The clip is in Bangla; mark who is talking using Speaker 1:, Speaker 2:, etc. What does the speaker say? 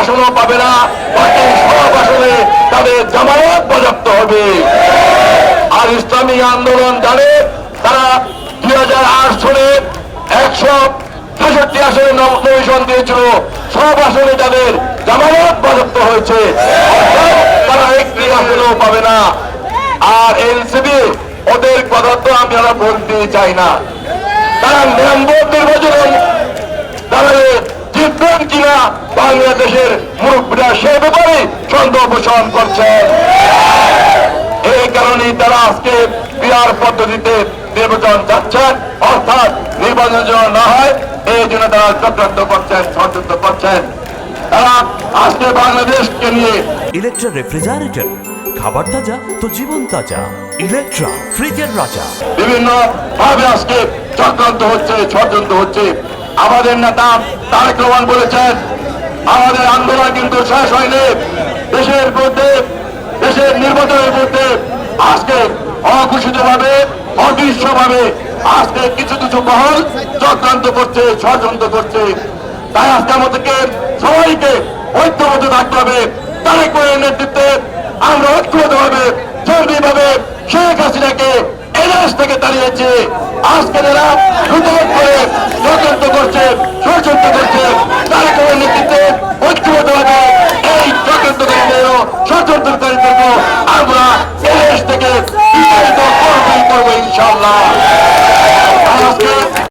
Speaker 1: আসনও পাবে না, বাকি সব আসনে তাদের জামানত বাজেয়াপ্ত হবে। আর ইসলামী আন্দোলন জানে তারা 2008 সালে 165 আসনে নমিনেশন দিয়েছিল, সব আসনে তাদের জামানত বাজেয়াপ্ত হয়েছে, তারা একটি আসনও পাবে না। আর এনসিপি ওদের কথা তো আমরা বলতে চাই না, তারা নম্বর নির্বাচন তাহলে জিতবেন কিনা বাংলাদেশের মুরব্বীরা সে ব্যাপারে সন্দেহ পোষণ করছেন। এই কারণেই তারা আজকে বিহার পদ্ধতিতে নির্বাচন চাচ্ছেন, অর্থাৎ নির্বাচন যেন না হয় এই জন্য তারা চক্রান্ত করছেন, ষড়যন্ত্র করছেন। তারা আজকে বাংলাদেশকে নিয়ে
Speaker 2: ইলেকট্রা রেফ্রিজারেটর, খাবার তাজা তো জীবন তাজা। ইলেকট্রা ফ্রিজের রাজা।
Speaker 1: বিভিন্ন ভাবে আজকে চক্রান্ত হচ্ছে, ষড়যন্ত্র হচ্ছে। আমাদের নেতা তারেক রহমান বলেছেন আমাদের আন্দোলন কিন্তু শেষ হয়নি, দেশের বিরুদ্ধে, দেশের নির্বাচনের বিরুদ্ধে আজকে অঘোষিত ভাবে, অদৃশ্য ভাবে আজকে কিছু কিছু মহল চক্রান্ত করছে, ষড়যন্ত্র করছে। তাই আজকে আমাদেরকে সবাইকে ঐক্যবদ্ধ থাকতে হবে। তারেক রহমানের নেতৃত্বে আমরা ঐক্যবদ্ধ ভাবে জরুরি ভাবে শেখ হাসিনাকে এদেশ থেকে তাড়িয়েছে,